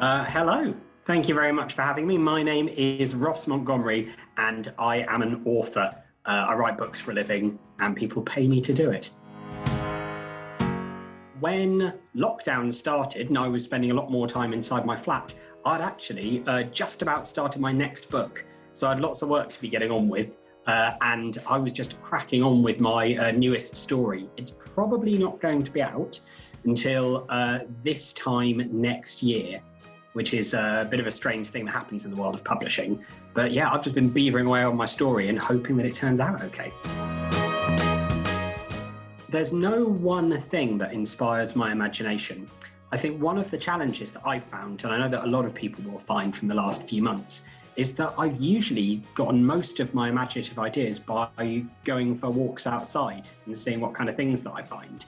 Hello. Thank you very much for having me. My name is Ross Montgomery, and I am an author. I write books for a living, and people pay me to do it. When lockdown started and I was spending a lot more time inside my flat, I'd actually just about started my next book. So I had lots of work to be getting on with, and I was just cracking on with my newest story. It's probably not going to be out until this time next year, which is a bit of a strange thing that happens in the world of publishing. But yeah, I've just been beavering away on my story and hoping that it turns out okay. There's no one thing that inspires my imagination. I think one of the challenges that I've found, and I know that a lot of people will find from the last few months, is that I've usually gotten most of my imaginative ideas by going for walks outside and seeing what kind of things that I find.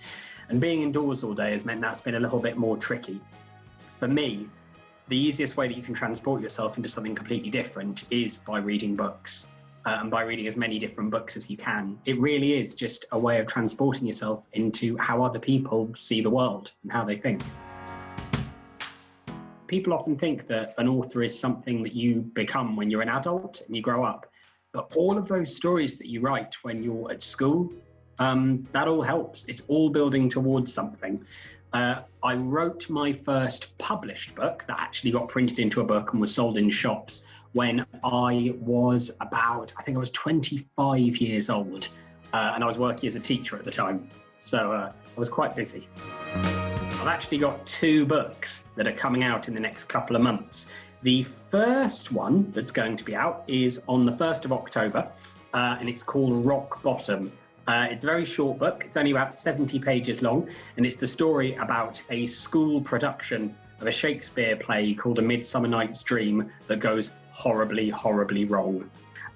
And being indoors all day has meant that's been a little bit more tricky. For me, the easiest way that you can transport yourself into something completely different is by reading books. And by reading as many different books as you can. It really is just a way of transporting yourself into how other people see the world and how they think. People often think that an author is something that you become when you're an adult and you grow up. But all of those stories that you write when you're at school, that all helps. It's all building towards something. I wrote my first published book that actually got printed into a book and was sold in shops when I was about, I think I was 25 years old, and I was working as a teacher at the time. So I was quite busy. I've actually got two books that are coming out in the next couple of months. The first one that's going to be out is on the 1st of October, and it's called Rock Bottom. It's a very short book. It's only about 70 pages long, and it's the story about a school production of a Shakespeare play called A Midsummer Night's Dream that goes horribly, horribly wrong.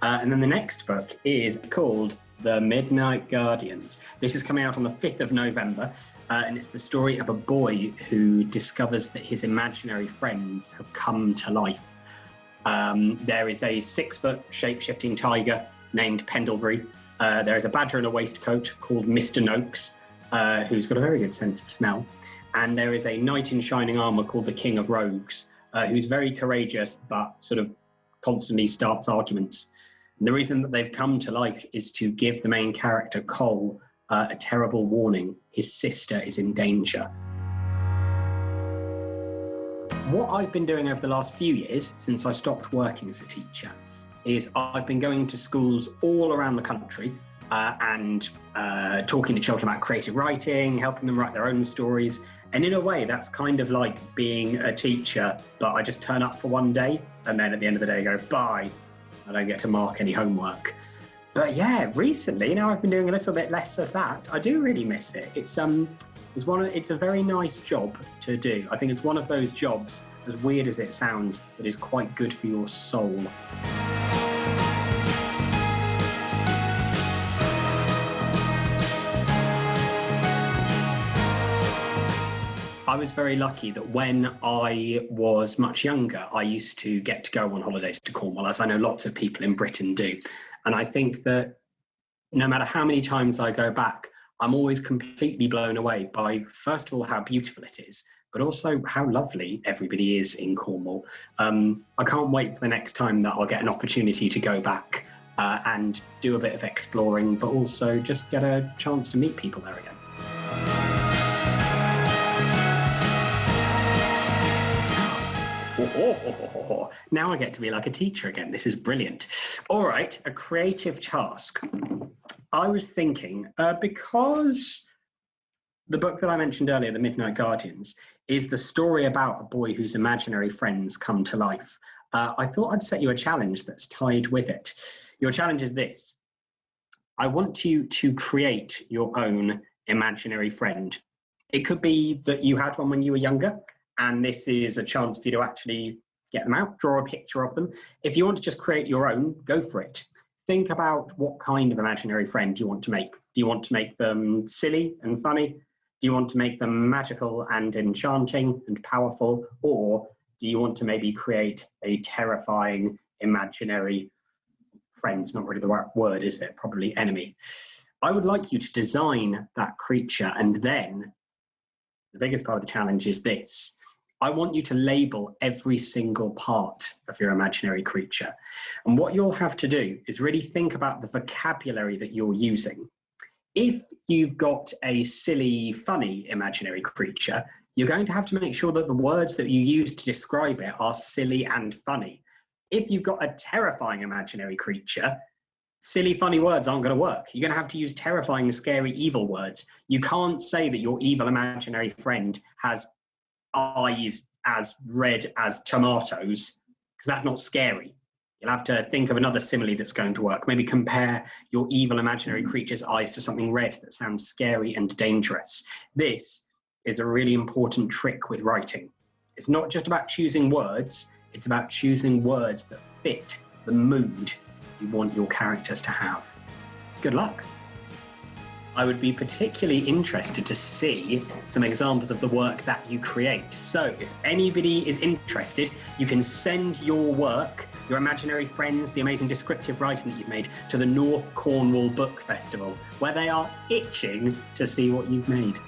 And then the next book is called The Midnight Guardians. This is coming out on the 5th of November, and it's the story of a boy who discovers that his imaginary friends have come to life. There is a 6-foot shape-shifting tiger named Pendlebury. There is a badger in a waistcoat called Mr. Noakes, who's got a very good sense of smell. And there is a knight in shining armour called the King of Rogues, who's very courageous but sort of constantly starts arguments. And the reason that they've come to life is to give the main character, Cole, a terrible warning. His sister is in danger. What I've been doing over the last few years, since I stopped working as a teacher, is I've been going to schools all around the country and talking to children about creative writing, helping them write their own stories. And in a way, that's kind of like being a teacher, but I just turn up for one day and then at the end of the day go, bye. I don't get to mark any homework. But yeah, recently, now I've been doing a little bit less of that. I do really miss it. It's a very nice job to do. I think it's one of those jobs, as weird as it sounds, that is quite good for your soul. I was very lucky that when I was much younger, I used to get to go on holidays to Cornwall, as I know lots of people in Britain do. And I think that no matter how many times I go back, I'm always completely blown away by, first of all, how beautiful it is, but also how lovely everybody is in Cornwall. I can't wait for the next time that I'll get an opportunity to go back and do a bit of exploring, but also just get a chance to meet people there again. Now I get to be like a teacher again. This is brilliant. All right, a creative task. I was thinking, because the book that I mentioned earlier, The Midnight Guardians, is the story about a boy whose imaginary friends come to life. I thought I'd set you a challenge that's tied with it. Your challenge is this. I want you to create your own imaginary friend. It could be that you had one when you were younger, and this is a chance for you to actually get them out, draw a picture of them. If you want to just create your own, go for it. Think about what kind of imaginary friend you want to make. Do you want to make them silly and funny? Do you want to make them magical and enchanting and powerful? Or do you want to maybe create a terrifying imaginary friend? Not really the right word, is it? Probably enemy. I would like you to design that creature, and then the biggest part of the challenge is this. I want you to label every single part of your imaginary creature. And what you'll have to do is really think about the vocabulary that you're using. If you've got a silly, funny imaginary creature, you're going to have to make sure that the words that you use to describe it are silly and funny. If you've got a terrifying imaginary creature, silly, funny words aren't going to work. You're going to have to use terrifying, scary, evil words. You can't say that your evil imaginary friend has eyes as red as tomatoes, because that's not scary. You'll have to think of another simile that's going to work. Maybe compare your evil imaginary creature's eyes to something red that sounds scary and dangerous. This is a really important trick with writing. It's not just about choosing words, it's about choosing words that fit the mood you want your characters to have. Good luck. I would be particularly interested to see some examples of the work that you create. So if anybody is interested, you can send your work, your imaginary friends, the amazing descriptive writing that you've made, to the North Cornwall Book Festival, where they are itching to see what you've made.